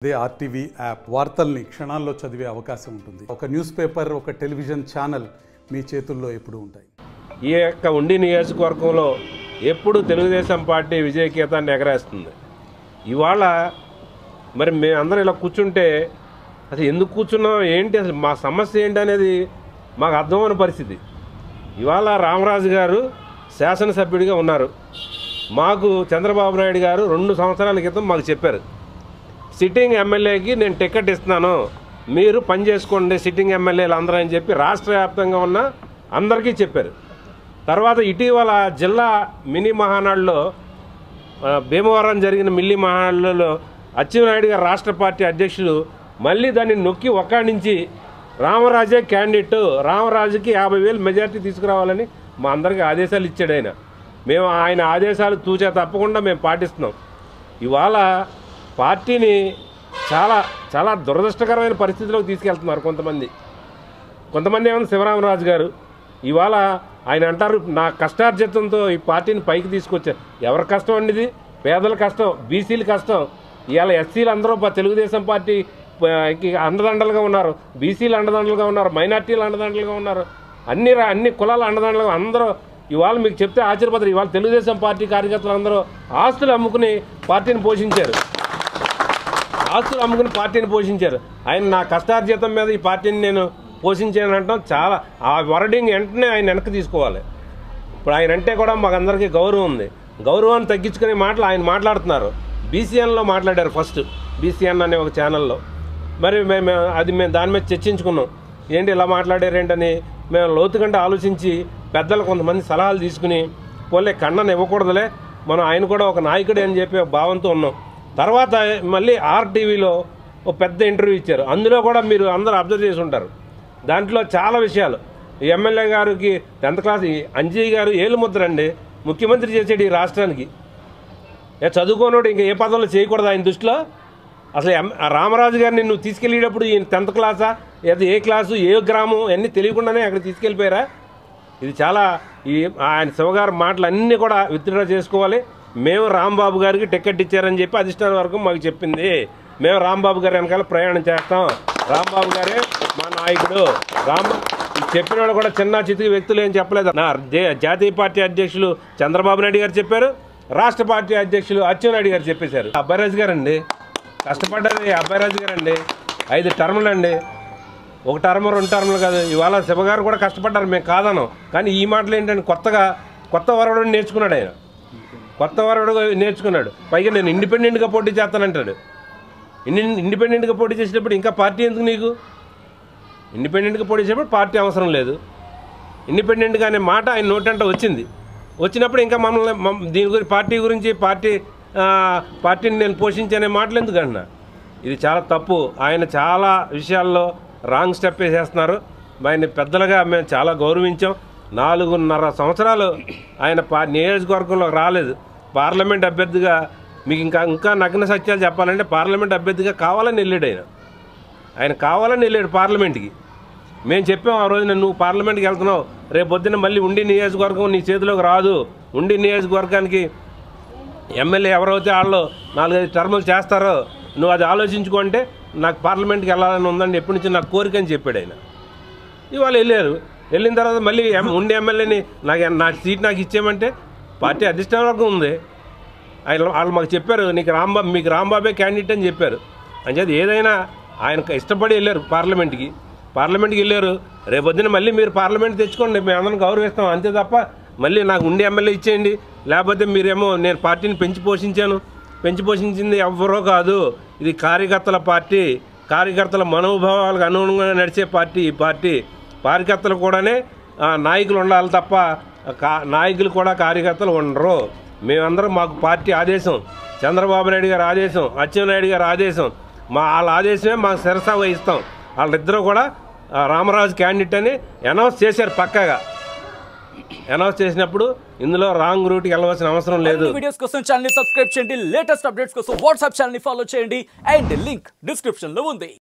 అదే RTV app వార్తల్ని క్షణాల్లో చదివే అవకాశం ఉంటుంది. ఒక న్యూస్ పేపర్, ఒక టెలివిజన్ ఛానల్ మీ చేతుల్లో ఎప్పుడూ ఉంటాయి. ఈ యొక్క ఉండి నియోజకవర్గంలో ఎప్పుడు తెలుగుదేశం పార్టీ విజయకేతాన్ని ఎగరేస్తుంది. ఇవాళ మరి మేమందరం ఇలా కూర్చుంటే అసలు ఎందుకు కూర్చున్నాం, ఏంటి, అసలు మా సమస్య ఏంటి అనేది మాకు అర్థమైన పరిస్థితి. ఇవాళ రామరాజు గారు శాసనసభ్యుడిగా ఉన్నారు. మాకు చంద్రబాబు నాయుడు గారు 2 సంవత్సరాల క్రితం మాకు చెప్పారు, సిట్టింగ్ ఎమ్మెల్యేకి నేను టికెట్ ఇస్తున్నాను, మీరు పని చేసుకోండి సిట్టింగ్ ఎమ్మెల్యేలు అందరూ అని చెప్పి రాష్ట్ర వ్యాప్తంగా ఉన్న అందరికీ చెప్పారు. తర్వాత ఇటీవల జిల్లా మినీ మహానాడులో భీమవరం జరిగిన మినీ మహానాడులో అచ్చెన్నాయుడు గారు రాష్ట్ర పార్టీ అధ్యక్షులు మళ్ళీ దాన్ని నొక్కి ఒక్కాడించి రామరాజే క్యాండిడేట్, రామరాజుకి 50,000 మెజార్టీ తీసుకురావాలని మా అందరికీ ఆదేశాలు ఇచ్చాడు ఆయన. మేము ఆయన ఆదేశాలు తూచా తప్పకుండా మేము పాటిస్తున్నాం. ఇవాళ పార్టీని చాలా చాలా దురదృష్టకరమైన పరిస్థితిలోకి తీసుకెళ్తున్నారు కొంతమంది ఏమన్నా శివరామరాజు గారు. ఇవాళ ఆయన అంటారు, నా కష్టార్జితంతో ఈ పార్టీని పైకి తీసుకొచ్చారు. ఎవరి కష్టం అండి ఇది? పేదల కష్టం, బీసీల కష్టం. ఇవాళ ఎస్సీలు అందరూ తెలుగుదేశం పార్టీకి అండదండలుగా ఉన్నారు, బీసీలు అండదండలుగా ఉన్నారు, మైనార్టీలు అండదండలుగా ఉన్నారు, అన్ని కులాల అండదండలుగా అందరూ. ఇవాళ మీకు చెప్తే ఆశ్చర్యపోతారు, ఇవాళ తెలుగుదేశం పార్టీ కార్యకర్తలు అందరూ ఆస్తులు అమ్ముకుని పార్టీని పోషించారు. ఆయన నా కష్టార్జితం మీద ఈ పార్టీని నేను పోషించాను అంటాం చాలా, ఆ వర్డింగ్ వెంటనే ఆయన వెనక్కి తీసుకోవాలి. ఇప్పుడు ఆయన అంటే కూడా మాకందరికీ గౌరవం ఉంది. గౌరవాన్ని తగ్గించుకునే మాటలు ఆయన మాట్లాడుతున్నారు. బీసీఎన్లో మాట్లాడారు ఫస్ట్, బీసీఎన్ అనే ఒక ఛానల్లో. మరి మేము దాని మీద చర్చించుకున్నాం, ఏంటి ఇలా మాట్లాడారేంటని. మేము లోతుకంటే ఆలోచించి పెద్దలు కొంతమంది సలహాలు తీసుకుని పోలే కన్నను ఇవ్వకూడదులే, మనం ఆయన కూడా ఒక నాయకుడే అని చెప్పి భావంతో ఉన్నాం. తర్వాత మళ్ళీ ఆర్టీవీలో ఒక పెద్ద ఇంటర్వ్యూ ఇచ్చారు. అందులో కూడా మీరు అందరూ అబ్జర్వ్ చేసి ఉంటారు. దాంట్లో చాలా విషయాలు, ఎమ్మెల్యే గారికి 10th క్లాస్ అంజయ్య గారు ఏలుముద్ర అండి, ముఖ్యమంత్రి చేసాడు ఈ రాష్ట్రానికి. చదువుకోనోడు ఇంకా ఏ పదవులు చేయకూడదు ఆయన దృష్టిలో. అసలు రామరాజు గారిని నువ్వు తీసుకెళ్ళేటప్పుడు ఈయన 10th క్లాసా, ఏ క్లాసు, ఏ గ్రామం అన్నీ తెలియకుండానే అక్కడ తీసుకెళ్ళిపోయారా? ఇది చాలా ఆయన శివగారు మాటలు అన్నీ కూడా విత్డ్రా చేసుకోవాలి. మేము రాంబాబు గారికి టికెట్ ఇచ్చారని చెప్పి అధిష్టాన వర్గం మాకు చెప్పింది. మేము రాంబాబు గారి వెనకాల ప్రయాణం చేస్తాం, రాంబాబు గారే మా నాయకుడు. చెప్పిన వాళ్ళు కూడా చిన్న చితికి వ్యక్తులు ఏం చెప్పలేదు. జాతీయ పార్టీ అధ్యక్షులు చంద్రబాబు నాయుడు గారు చెప్పారు, రాష్ట్ర పార్టీ అధ్యక్షులు అచ్చెన్నాయుడు గారు చెప్పేశారు. అబ్బాయిరాజు గారు అండి కష్టపడ్డది, అబ్బాయిరాజు గారు అండి 5 టర్ములు అండి, 1 టర్మ్ 2 టర్ములు కాదు. ఇవాళ శివగారు కూడా కష్టపడ్డారు, మేము కాదనం. కానీ ఈ మాటలు ఏంటంటే కొత్త వరవడు నేర్చుకున్నాడు ఆయన, పైగా నేను ఇండిపెండెంట్గా పోటీ చేస్తానంటాడు. ఇండిపెండెంట్గా పోటీ చేసేటప్పుడు ఇంకా పార్టీ ఎందుకు నీకు? ఇండిపెండెంట్గా పోటీ చేసేటప్పుడు పార్టీ అవసరం లేదు. ఇండిపెండెంట్గా అనే మాట ఆయన నోటంట వచ్చినప్పుడు ఇంకా మమ్మల్ని దీని గురించి పార్టీని నేను పోషించనే మాటలు ఎందుకు అన్నా? ఇది చాలా తప్పు. ఆయన చాలా విషయాల్లో రాంగ్ స్టెప్ వేసేస్తున్నారు. ఆయన పెద్దలుగా మేము చాలా గౌరవించాం. 4.5 సంవత్సరాలు ఆయన నియోజకవర్గంలో రాలేదు. పార్లమెంట్ అభ్యర్థిగా మీకు ఇంకా నగ్న సత్యాలు చెప్పాలంటే పార్లమెంట్ అభ్యర్థిగా కావాలని వెళ్ళాడు ఆయన కావాలని వెళ్ళాడు పార్లమెంట్కి. మేము చెప్పాం ఆ రోజున, నువ్వు పార్లమెంట్కి వెళ్తున్నావు, రేపు పొద్దున్న మళ్ళీ ఉండి నియోజకవర్గం నీ చేతిలోకి రాదు, ఉండి నియోజకవర్గానికి ఎమ్మెల్యే ఎవరైతే వాళ్ళు 4-5 టర్ములు చేస్తారో నువ్వు అది ఆలోచించుకుంటే నాకు పార్లమెంట్కి వెళ్ళాలని ఉందండి, ఎప్పటి నుంచి నాకు కోరిక అని చెప్పాడు ఆయన. ఇవాళ వెళ్ళిన తర్వాత మళ్ళీ ఉండి ఎమ్మెల్యేని నా సీట్ నాకు ఇచ్చేయమంటే పార్టీ అధిష్టాన వర్గం ఉంది, వాళ్ళు మాకు చెప్పారు, మీకు రాంబాబే క్యాండిడేట్ అని చెప్పారు. అంచేది ఏదైనా ఆయన ఇష్టపడి వెళ్ళారు పార్లమెంట్కి వెళ్ళారు. రేపొద్దున మళ్ళీ మీరు పార్లమెంట్ తెచ్చుకోండి, మేము అందరం గౌరవిస్తాం, అంతే తప్ప మళ్ళీ నాకు ఉండి ఎమ్మెల్యే ఇచ్చేయండి, లేకపోతే మీరేమో నేను పార్టీని పెంచి పోషించింది ఎవరో కాదు, ఇది కార్యకర్తల పార్టీ, కార్యకర్తల మనోభావాలకు అనుగుణంగా నడిచే పార్టీ ఈ పార్టీ. కార్యకర్తలు కూడానే నాయకులు ఉండాలి తప్ప నాయకులు కూడా కార్యకర్తలు ఉండరు. మేమందరం మాకు పార్టీ ఆదేశం, చంద్రబాబు నాయుడు గారి ఆదేశం, అచ్చెన్నాయుడు గారి ఆదేశం, వాళ్ళ ఆదేశమే మాకు శిరసా వహిస్తాం. వాళ్ళిద్దరూ కూడా రామరాజు క్యాండిడేట్ అని అనౌన్స్ చేశారు. పక్కాగా అనౌన్స్ చేసినప్పుడు ఇందులో రాంగ్ రూట్కి వెళ్ళవలసిన అవసరం లేదు. వీడియోస్ కోసం ఛానల్ ని సబ్స్క్రైబ్ చేయండి, లేటెస్ట్ అప్డేట్స్ కోసం వాట్సాప్ ఛానల్ ని ఫాలో చేయండి, అండ్ లింక్ డిస్క్రిప్షన్ లో ఉంది.